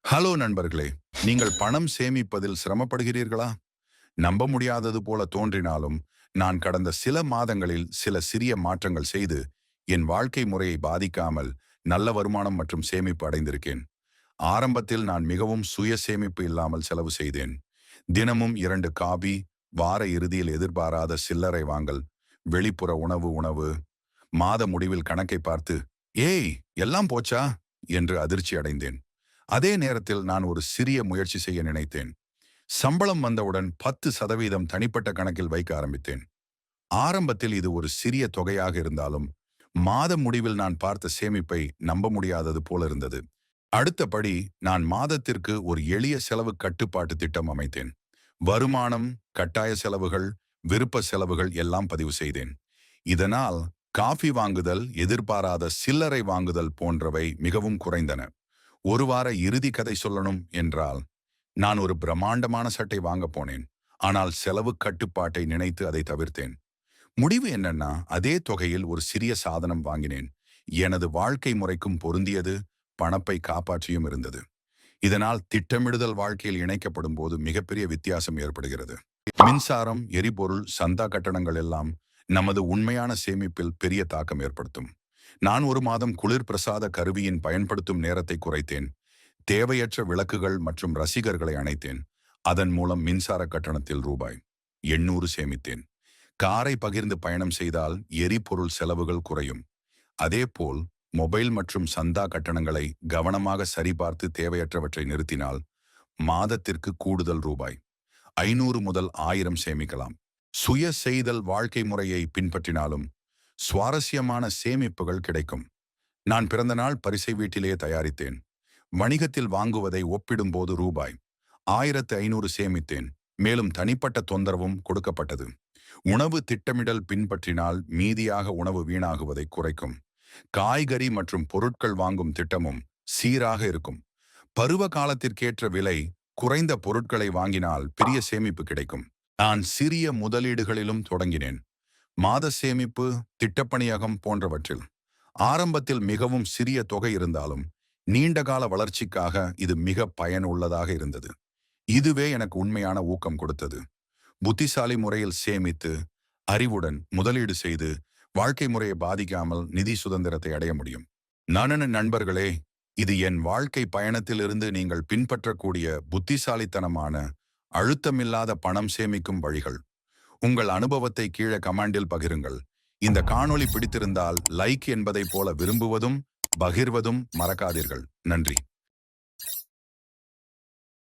Hello நண்பர்களே, நீங்கள் பணம் சேமிப்பதில் சிரமப்படுகிறீர்களா? நம்ப முடியாதது போல தோன்றினாலும், நான் கடந்த சில மாதங்களில் சில சிறிய மாற்றங்கள் செய்து, என் வாழ்க்கை முறையை பாதிக்காமல் நல்ல வருமானம் மற்றும் சேமிப்பு அடைந்திருக்கேன். ஆரம்பத்தில் நான் மிகவும் சுய சேமிப்பு இல்லாமல் செலவு செய்தேன். தினமும் 2 காபி, வார இறுதியில் எதிர்பாராத சில்லறை வாங்கல், வெளிப்புற உணவு, மாத முடிவில் கணக்கை பார்த்து, "ஏய், எல்லாம் போச்சா?" என்று அதிர்ச்சி அடைந்தேன். அதே நேரத்தில் நான் ஒரு சிறிய முயற்சி செய்ய நினைத்தேன். சம்பளம் வந்தவுடன் 10% தனிப்பட்ட கணக்கில் வைக்க ஆரம்பித்தேன். ஆரம்பத்தில் இது ஒரு சிறிய தொகையாக இருந்தாலும், மாத முடிவில் நான் பார்த்த சேமிப்பை நம்ப முடியாதது போல இருந்தது. அடுத்தபடி நான் மாதத்திற்கு ஒரு எளிய செலவு கட்டுப்பாட்டு திட்டம் அமைத்தேன். வருமானம், கட்டாய செலவுகள், விருப்ப செலவுகள் எல்லாம் பதிவு செய்தேன். இதனால் காஃபி வாங்குதல், எதிர்பாராத சில்லறை வாங்குதல் போன்றவை மிகவும் குறைந்தன. ஒரு வார இறுதி கதை சொல்லணும் என்றால், நான் ஒரு பிரம்மாண்டமான சட்டை வாங்க போனேன். ஆனால் செலவு கட்டுப்பாட்டை நினைத்து அதை தவிர்த்தேன். முடிவு என்னன்னா, அதே தொகையில் ஒரு சிறிய சாதனம் வாங்கினேன். எனது வாழ்க்கை முறைக்கும் பொருந்தியது, பணப்பை காப்பாற்றியும் இருந்தது. இதனால் திட்டமிடுதல் வாழ்க்கையில் இணைக்கப்படும் போது மிகப்பெரிய வித்தியாசம் ஏற்படுகிறது. மின்சாரம், எரிபொருள், சந்தா கட்டணங்கள் எல்லாம் நமது உண்மையான சேமிப்பில் பெரிய தாக்கம் ஏற்படுத்தும். நான் ஒரு மாதம் குளிர் பிரசாத கருவியின் பயன்படுத்தும் நேரத்தை குறைத்தேன். தேவையற்ற விளக்குகள் மற்றும் ரசிகர்களை அணைத்தேன். அதன் மூலம் மின்சார கட்டணத்தில் ரூபாய் 800 சேமித்தேன். காரை பகிர்ந்து பயணம் செய்தால் எரிபொருள் செலவுகள் குறையும். அதேபோல் மொபைல் மற்றும் சந்தா கட்டணங்களை கவனமாக சரிபார்த்து தேவையற்றவற்றை நிறுத்தினால் மாதத்திற்கு கூடுதல் ரூபாய் 500 முதல் 1000 சேமிக்கலாம். சுய செய்தல் வாழ்க்கை முறையை பின்பற்றினாலும் சுவாரஸ்யமான சேமிப்புகள் கிடைக்கும். நான் பிறந்த நாள் பரிசை வீட்டிலேயே தயாரித்தேன். வணிகத்தில் வாங்குவதை ஒப்பிடும்போது ரூபாய் 1500 சேமித்தேன். மேலும் தனிப்பட்ட தொந்தரவும் கொடுக்கப்பட்டது. உணவு திட்டமிடல் பின்பற்றினால் மீதியாக உணவு வீணாகுவதை குறைக்கும். காய்கறி மற்றும் பொருட்கள் வாங்கும் திட்டமும் சீராக இருக்கும். பருவ காலத்திற்கேற்ற விலை, குறைந்த பொருட்களை வாங்கினால் பெரிய சேமிப்பு கிடைக்கும். நான் சிறிய முதலீடுகளிலும் தொடங்கினேன். மாத சேமிப்பு, திட்டப்பணியகம் போன்றவற்றில். ஆரம்பத்தில் மிகவும் சிறிய தொகை இருந்தாலும், நீண்டகால வளர்ச்சிக்காக இது மிக பயனுள்ளதாக இருந்தது. இதுவே எனக்கு உண்மையான ஊக்கம் கொடுத்தது. புத்திசாலி முறையில் சேமித்து, அறிவுடன் முதலீடு செய்து, வாழ்க்கை முறையை பாதிக்காமல் நிதி சுதந்திரத்தை அடைய முடியும். நண்பர்களே, இது என் வாழ்க்கை பயணத்திலிருந்து நீங்கள் பின்பற்றக்கூடிய புத்திசாலித்தனமான, அழுத்தமில்லாத பணம் சேமிக்கும் வழிகள். உங்கள் அனுபவத்தை கீழே கமெண்டில் பகிருங்கள். இந்த காணொளி பிடித்திருந்தால் லைக் என்பதை போல விரும்புவதும் பகிர்வதும் மறக்காதீர்கள். நன்றி.